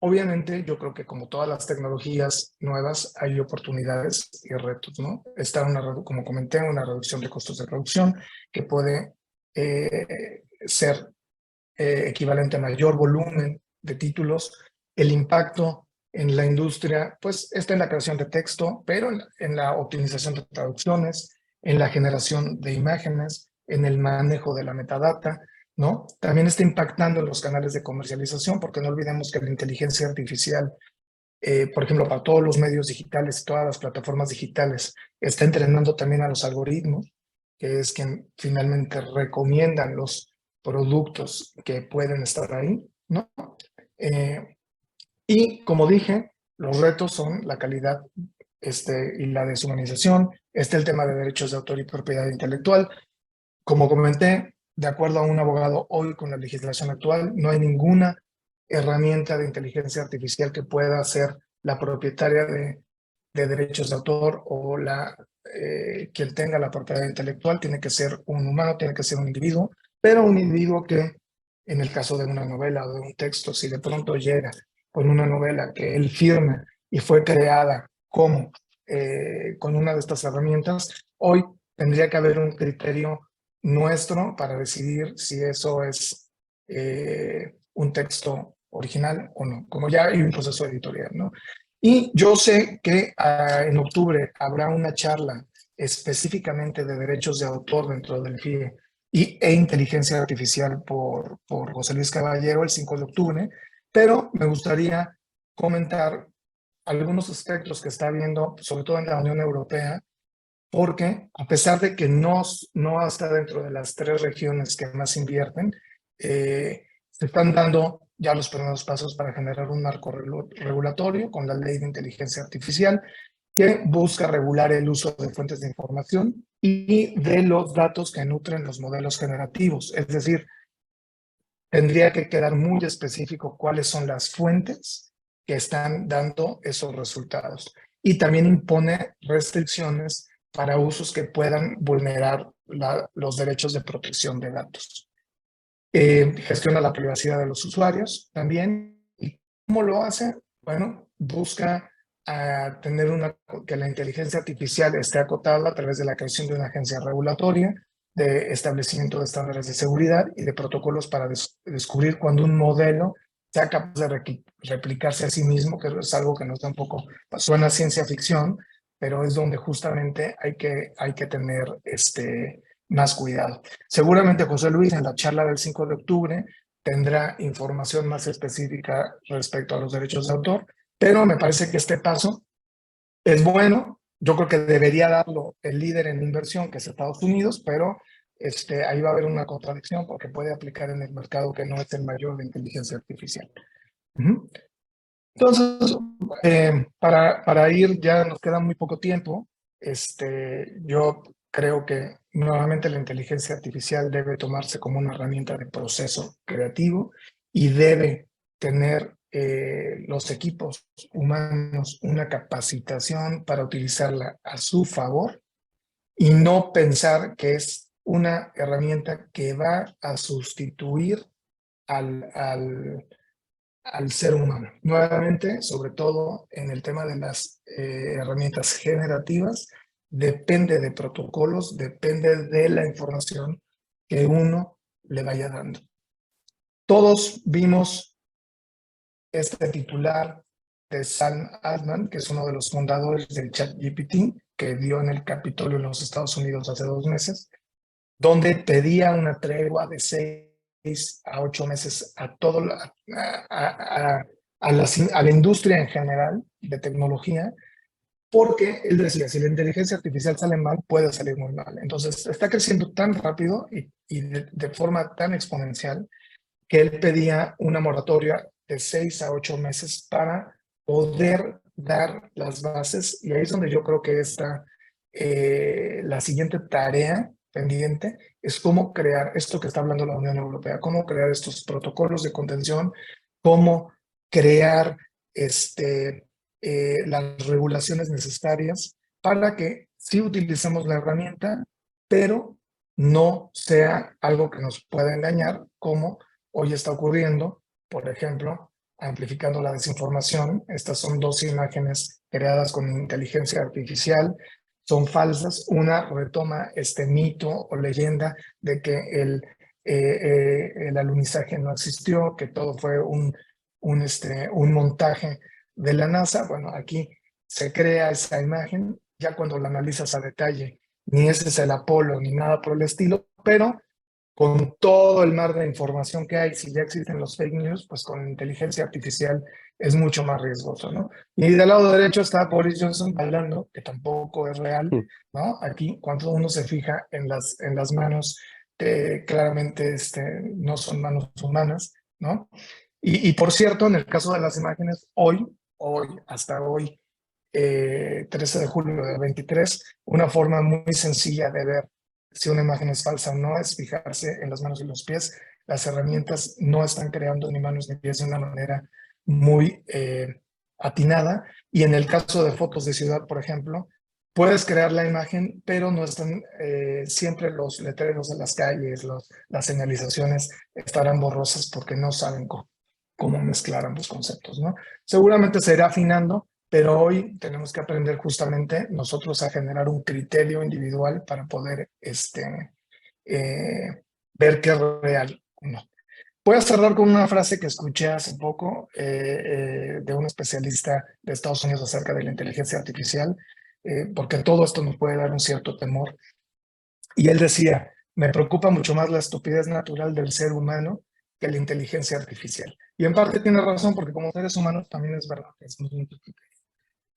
obviamente yo creo que como todas las tecnologías nuevas hay oportunidades y retos, ¿no? Está como comenté, una reducción de costos de producción que puede ser equivalente a mayor volumen de títulos. El impacto en la industria, pues está en la creación de texto, pero en la optimización de traducciones, en la generación de imágenes, en el manejo de la metadata, ¿no? También está impactando en los canales de comercialización, porque no olvidemos que la inteligencia artificial, por ejemplo, para todos los medios digitales, todas las plataformas digitales, está entrenando también a los algoritmos, que es quien finalmente recomiendan los productos que pueden estar ahí, ¿no? Y como dije, los retos son la calidad y la deshumanización, el tema de derechos de autor y propiedad intelectual. Como comenté, de acuerdo a un abogado hoy con la legislación actual, no hay ninguna herramienta de inteligencia artificial que pueda ser la propietaria de derechos de autor o quien tenga la propiedad intelectual. Tiene que ser un humano, tiene que ser un individuo, pero un individuo que, en el caso de una novela o de un texto, si de pronto llega con una novela que él firma y fue creada con una de estas herramientas, hoy tendría que haber un criterio nuestro para decidir si eso es un texto original o no, como ya hay un proceso editorial, ¿no? Y yo sé que en octubre habrá una charla específicamente de derechos de autor dentro del FIE e inteligencia artificial por José Luis Caballero el 5 de octubre, pero me gustaría comentar algunos aspectos que está viendo, sobre todo en la Unión Europea, porque a pesar de que no está dentro de las 3 regiones que más invierten, se están dando ya los primeros pasos para generar un marco regulatorio con la Ley de Inteligencia Artificial que busca regular el uso de fuentes de información y de los datos que nutren los modelos generativos. Es decir, tendría que quedar muy específico cuáles son las fuentes que están dando esos resultados. Y también impone restricciones para usos que puedan vulnerar los derechos de protección de datos. Gestiona la privacidad de los usuarios también. ¿Y cómo lo hace? Bueno, busca tener que la inteligencia artificial esté acotada a través de la creación de una agencia regulatoria, de establecimiento de estándares de seguridad y de protocolos para descubrir cuando un modelo sea capaz de replicarse a sí mismo, que es algo que nos da un poco, suena a ciencia ficción, pero es donde justamente hay que tener más cuidado. Seguramente José Luis en la charla del 5 de octubre tendrá información más específica respecto a los derechos de autor, pero me parece que este paso es bueno. Yo creo que debería darlo el líder en inversión, que es Estados Unidos, pero ahí va a haber una contradicción porque puede aplicar en el mercado que no es el mayor de inteligencia artificial. Entonces, para ir, ya nos queda muy poco tiempo. Yo creo que nuevamente la inteligencia artificial debe tomarse como una herramienta de proceso creativo y debe tener los equipos humanos una capacitación para utilizarla a su favor y no pensar que es una herramienta que va a sustituir al ser humano. Nuevamente, sobre todo en el tema de las herramientas generativas, depende de protocolos, depende de la información que uno le vaya dando. Todos vimos este titular de Sam Altman, que es uno de los fundadores del ChatGPT, que dio en el Capitolio en los Estados Unidos hace 2 meses, donde pedía una tregua de 6 a 8 meses a todo a la industria en general de tecnología, porque él decía, si la inteligencia artificial sale mal, puede salir muy mal. Entonces, está creciendo tan rápido y de forma tan exponencial que él pedía una moratoria de 6 a 8 meses para poder dar las bases. Y ahí es donde yo creo que está la siguiente tarea pendiente, es cómo crear esto que está hablando la Unión Europea, cómo crear estos protocolos de contención, cómo crear las regulaciones necesarias para que sí utilicemos la herramienta, pero no sea algo que nos pueda engañar, como hoy está ocurriendo, por ejemplo, amplificando la desinformación. Estas son 2 imágenes creadas con inteligencia artificial, son falsas. Una retoma este mito o leyenda de que el alunizaje no existió, que todo fue un montaje de la NASA. Bueno, aquí se crea esa imagen, ya cuando la analizas a detalle, ni ese es el Apolo ni nada por el estilo, pero con todo el mar de información que hay, si ya existen los fake news, pues con inteligencia artificial es mucho más riesgoso, ¿no? Y del lado derecho está Boris Johnson bailando, que tampoco es real, ¿no? Aquí, cuando uno se fija en las manos, claramente no son manos humanas, ¿no? Y por cierto, en el caso de las imágenes, hasta hoy, 13 de julio del 23, una forma muy sencilla de ver si una imagen es falsa o no es fijarse en las manos y los pies. Las herramientas no están creando ni manos ni pies de una manera muy atinada. Y en el caso de fotos de ciudad, por ejemplo, puedes crear la imagen, pero no están siempre los letreros de las calles, las señalizaciones estarán borrosas porque no saben cómo mezclar ambos conceptos, ¿no? Seguramente se irá afinando, pero hoy tenemos que aprender justamente nosotros a generar un criterio individual para poder ver qué es real o no. Voy a cerrar con una frase que escuché hace poco de un especialista de Estados Unidos acerca de la inteligencia artificial, porque todo esto nos puede dar un cierto temor. Y él decía, me preocupa mucho más la estupidez natural del ser humano que la inteligencia artificial. Y en parte tiene razón, porque como seres humanos también es verdad que es muy estúpido.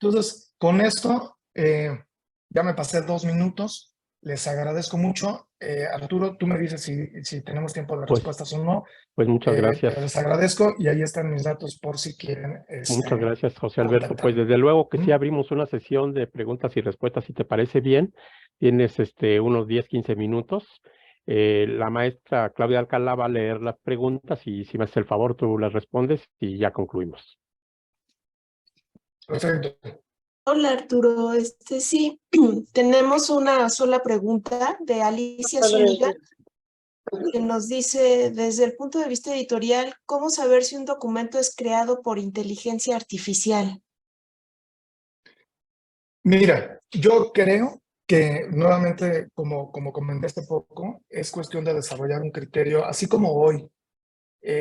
Entonces, con esto, ya me pasé 2 minutos. Les agradezco mucho. Arturo, tú me dices si tenemos tiempo de respuestas o no. Pues muchas gracias. Les agradezco y ahí están mis datos por si quieren. Muchas gracias, José Alberto. Pues desde luego que sí abrimos una sesión de preguntas y respuestas, si te parece bien. Tienes unos 10, 15 minutos. La maestra Claudia Alcalá va a leer las preguntas y si me haces el favor tú las respondes y ya concluimos. Perfecto. Hola Arturo, sí, tenemos una sola pregunta de Alicia Zúñiga que nos dice, desde el punto de vista editorial, ¿cómo saber si un documento es creado por inteligencia artificial? Mira, yo creo que nuevamente, como comenté hace poco, es cuestión de desarrollar un criterio, así como hoy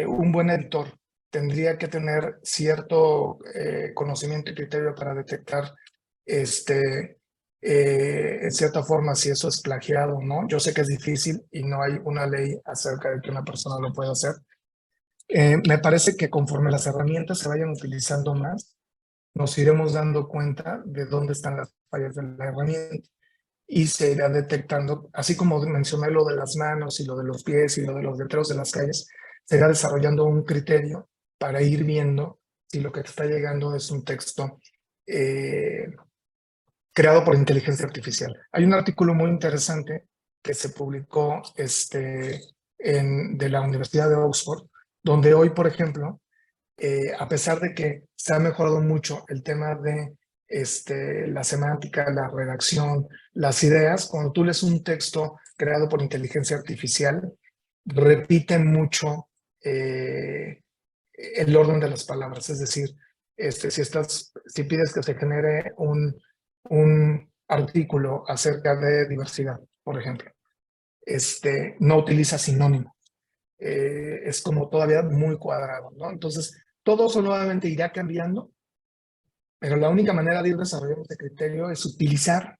un buen editor tendría que tener cierto conocimiento y criterio para detectar en cierta forma si eso es plagiado o no. Yo sé que es difícil y no hay una ley acerca de que una persona lo pueda hacer. Me parece que conforme las herramientas se vayan utilizando más, nos iremos dando cuenta de dónde están las fallas de la herramienta y se irá detectando, así como mencioné lo de las manos y lo de los pies y lo de los letreros de las calles, se irá desarrollando un criterio para ir viendo si lo que te está llegando es un texto creado por inteligencia artificial. Hay un artículo muy interesante que se publicó de la Universidad de Oxford, donde hoy, por ejemplo, a pesar de que se ha mejorado mucho el tema de la semántica, la redacción, las ideas, cuando tú lees un texto creado por inteligencia artificial, repite mucho el orden de las palabras. Es decir, si pides que se genere un artículo acerca de diversidad, por ejemplo, no utiliza sinónimo. Es como todavía muy cuadrado, ¿no? Entonces, todo eso nuevamente irá cambiando, pero la única manera de ir desarrollando este criterio es utilizar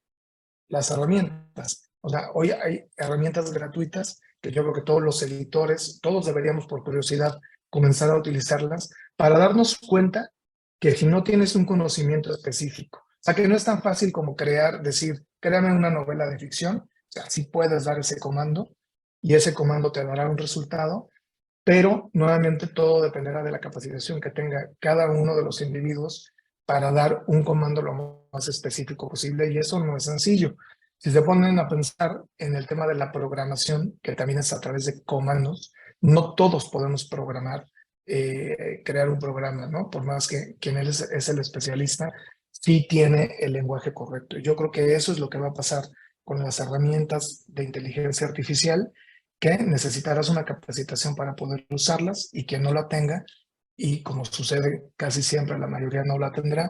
las herramientas. O sea, hoy hay herramientas gratuitas que yo creo que todos los editores, todos deberíamos por curiosidad comenzar a utilizarlas para darnos cuenta que si no tienes un conocimiento específico, o sea, que no es tan fácil como decir, créame una novela de ficción, o sea, sí puedes dar ese comando y ese comando te dará un resultado, pero nuevamente todo dependerá de la capacitación que tenga cada uno de los individuos para dar un comando lo más específico posible, y eso no es sencillo. Si se ponen a pensar en el tema de la programación, que también es a través de comandos, no todos podemos programar, crear un programa, ¿no? Por más que quien es el especialista, sí tiene el lenguaje correcto. Yo creo que eso es lo que va a pasar con las herramientas de inteligencia artificial, que necesitarás una capacitación para poder usarlas, y quien no la tenga, y como sucede casi siempre, la mayoría no la tendrá,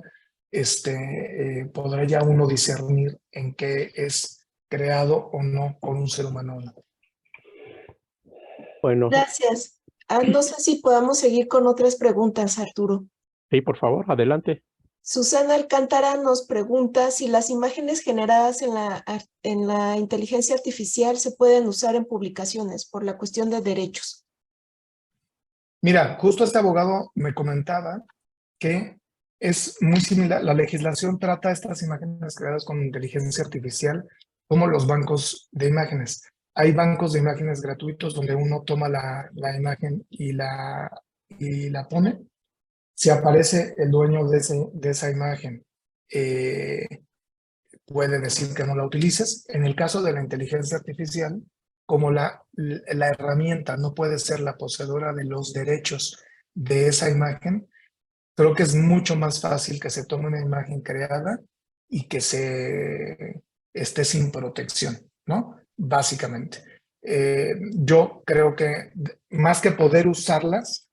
podrá ya uno discernir en qué es creado o no por un ser humano. Bueno, Gracias. No sé si podamos seguir con otras preguntas, Arturo. sí, por favor, adelante. Susana Alcántara nos pregunta si las imágenes generadas en la inteligencia artificial se pueden usar en publicaciones por la cuestión de derechos. Mira, justo este abogado me comentaba que es muy similar, la legislación trata estas imágenes creadas con inteligencia artificial como los bancos de imágenes. Hay bancos de imágenes gratuitos donde uno toma la imagen y la pone. Si aparece el dueño de esa imagen, puede decir que no la utilices. En el caso de la inteligencia artificial, como la herramienta no puede ser la poseedora de los derechos de esa imagen, creo que es mucho más fácil que se tome una imagen creada y que esté sin protección, ¿no? Básicamente. Yo creo que más que poder usarlas,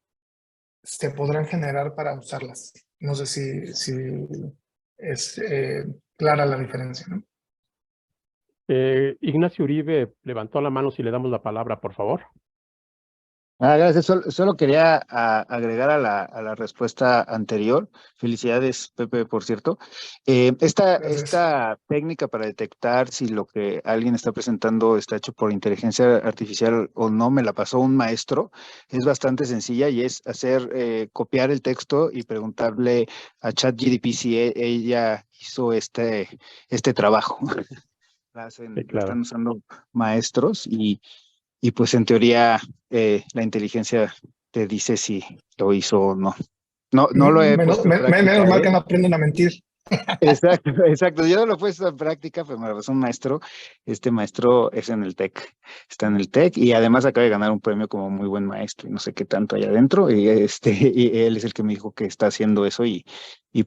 se podrán generar para usarlas. No sé si es clara la diferencia, ¿no? Ignacio Uribe levantó la mano, si le damos la palabra, por favor. Gracias. Solo quería agregar a la respuesta anterior. Felicidades, Pepe, por cierto. Esta técnica para detectar si lo que alguien está presentando está hecho por inteligencia artificial o no, me la pasó un maestro. Es bastante sencilla y es copiar el texto y preguntarle a ChatGPT si ella hizo este trabajo. Sí, claro. Están usando maestros y pues en teoría la inteligencia te dice si lo hizo o no. No lo he puesto en práctica. Menos mal que no aprenden a mentir. Exacto. Yo no lo he puesto en práctica, pero me lo pasó un maestro. Este maestro es en el TEC. Está en el TEC y además acaba de ganar un premio como muy buen maestro y no sé qué tanto hay adentro. Y él es el que me dijo que está haciendo eso y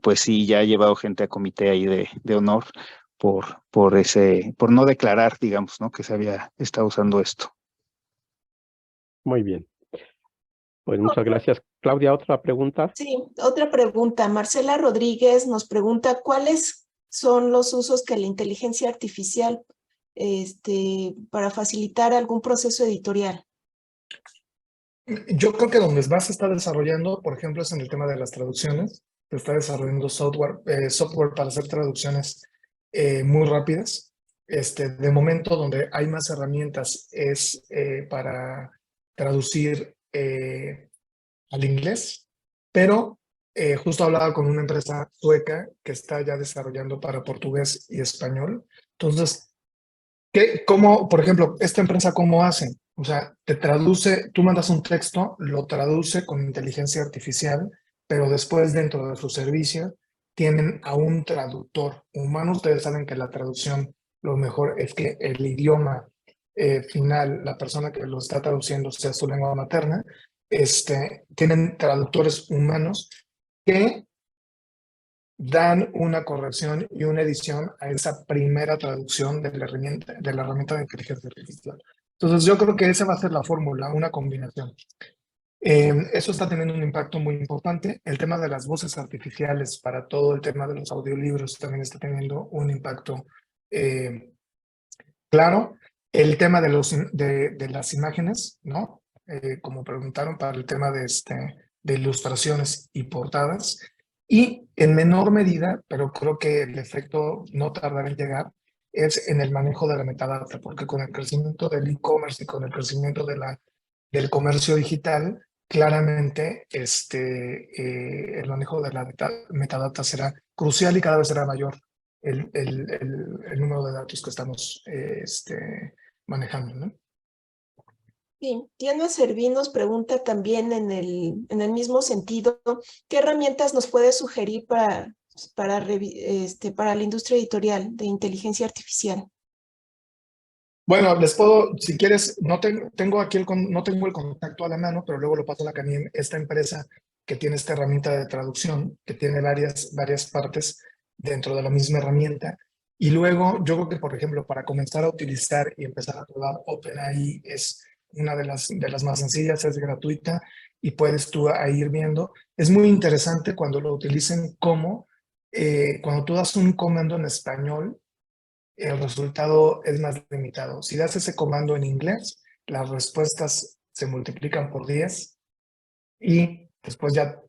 pues sí, ya ha llevado gente a comité ahí de honor por no declarar, digamos, ¿no? Que se había estado usando esto. Muy bien. Pues muchas gracias. Claudia, ¿otra pregunta? Sí, otra pregunta. Marcela Rodríguez nos pregunta cuáles son los usos que la inteligencia artificial para facilitar algún proceso editorial. Yo creo que donde más se está desarrollando, por ejemplo, es en el tema de las traducciones. Se está desarrollando software para hacer traducciones muy rápidas. De momento, donde hay más herramientas es para traducir al inglés, pero justo hablaba con una empresa sueca que está ya desarrollando para portugués y español. Entonces, por ejemplo, esta empresa, ¿cómo hace? O sea, te traduce, tú mandas un texto, lo traduce con inteligencia artificial, pero después dentro de su servicio tienen a un traductor humano. Ustedes saben que la traducción, lo mejor es que el idioma final, la persona que lo está traduciendo sea su lengua materna. Tienen traductores humanos que dan una corrección y una edición a esa primera traducción de la herramienta de inteligencia artificial. Entonces yo creo que esa va a ser la fórmula, una combinación. Eso está teniendo un impacto muy importante. El tema de las voces artificiales para todo el tema de los audiolibros también está teniendo un impacto claro. El tema de las imágenes, ¿no? Como preguntaron para el tema de ilustraciones y portadas. Y en menor medida, pero creo que el efecto no tardará en llegar, es en el manejo de la metadata, porque con el crecimiento del e-commerce y con el crecimiento del comercio digital, claramente el manejo de la metadata será crucial y cada vez será mayor el número de datos que estamos manejando, ¿no? Sí, Diana Servín nos pregunta también en el mismo sentido, ¿qué herramientas nos puede sugerir para la industria editorial de inteligencia artificial? Bueno, les puedo, si quieres, no tengo el contacto a la mano, pero luego lo paso a la Caniem, esta empresa que tiene esta herramienta de traducción, que tiene varias partes dentro de la misma herramienta. Y luego, yo creo que, por ejemplo, para comenzar a utilizar y empezar a probar OpenAI es una de las más sencillas, es gratuita y puedes tú ahí ir viendo. Es muy interesante cuando lo utilicen cuando tú das un comando en español, el resultado es más limitado. Si das ese comando en inglés, las respuestas se multiplican por 10 y después ya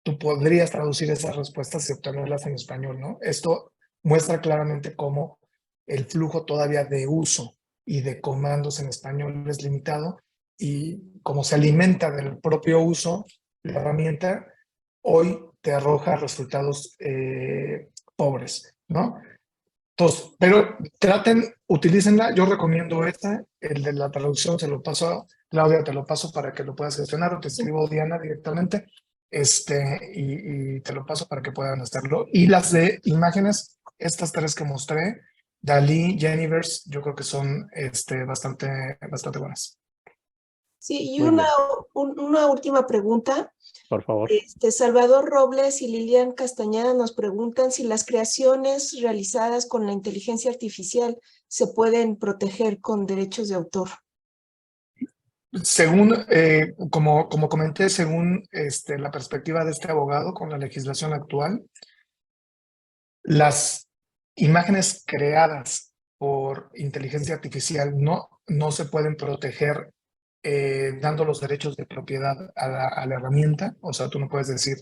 tú podrías traducir esas respuestas y obtenerlas en español, ¿no? Esto muestra claramente cómo el flujo todavía de uso y de comandos en español es limitado y como se alimenta del propio uso, la herramienta hoy te arroja resultados pobres, ¿no? Entonces, pero utilícenla, yo recomiendo el de la traducción se lo paso, Claudia, te lo paso para que lo puedas gestionar, o te escribo Diana directamente, y te lo paso para que puedan hacerlo. Y las de imágenes, estas 3 que mostré, Dalí, Jenniverse, yo creo que son bastante buenas. Sí, y una última pregunta. Por favor. Salvador Robles y Lilian Castañeda nos preguntan si las creaciones realizadas con la inteligencia artificial se pueden proteger con derechos de autor. Según, como comenté, según la perspectiva de este abogado con la legislación actual, las imágenes creadas por inteligencia artificial no se pueden proteger dando los derechos de propiedad a la herramienta. O sea, tú no puedes decir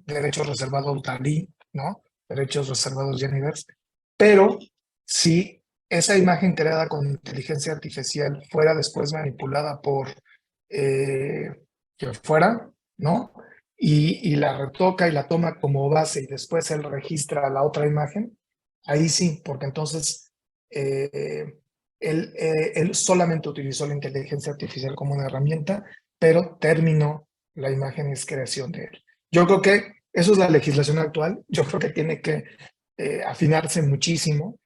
derechos reservados Dalí, ¿no? Derechos reservados Jenniverse. Pero si esa imagen creada con inteligencia artificial fuera después manipulada por quien fuera, ¿no? Y la retoca y la toma como base y después él registra la otra imagen, ahí sí, porque entonces él solamente utilizó la inteligencia artificial como una herramienta, pero terminó la imagen y es creación de él. Yo creo que eso es la legislación actual. Yo creo que tiene que afinarse muchísimo,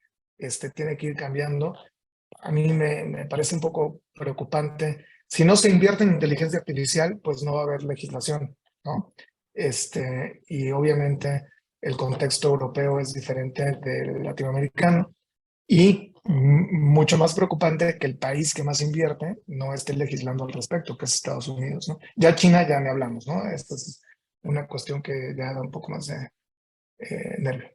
tiene que ir cambiando. A mí me parece un poco preocupante. Si no se invierte en inteligencia artificial, pues no va a haber legislación, ¿no? Y obviamente el contexto europeo es diferente del latinoamericano y mucho más preocupante que el país que más invierte no esté legislando al respecto, que es Estados Unidos, ¿no? Ya China ya ni hablamos, ¿no? Esta es una cuestión que ya da un poco más de nervio.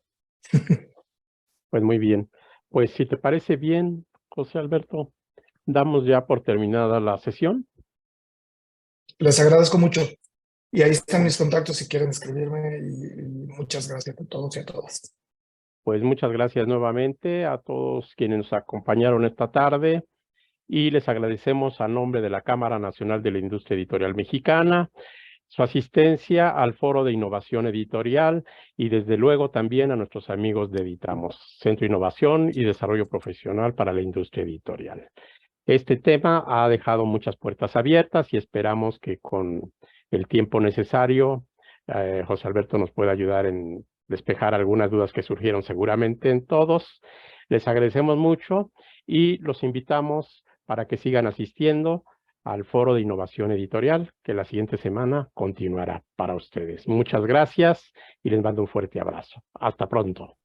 Pues muy bien. Pues si te parece bien, José Alberto, damos ya por terminada la sesión. Les agradezco mucho. Y ahí están mis contactos si quieren escribirme y muchas gracias a todos y a todas. Pues muchas gracias nuevamente a todos quienes nos acompañaron esta tarde y les agradecemos a nombre de la Cámara Nacional de la Industria Editorial Mexicana su asistencia al Foro de Innovación Editorial y desde luego también a nuestros amigos de Editamos, Centro de Innovación y Desarrollo Profesional para la Industria Editorial. Este tema ha dejado muchas puertas abiertas y esperamos que con el tiempo necesario José Alberto nos pueda ayudar en despejar algunas dudas que surgieron seguramente en todos. Les agradecemos mucho y los invitamos para que sigan asistiendo al Foro de Innovación Editorial, que la siguiente semana continuará para ustedes. Muchas gracias y les mando un fuerte abrazo. Hasta pronto.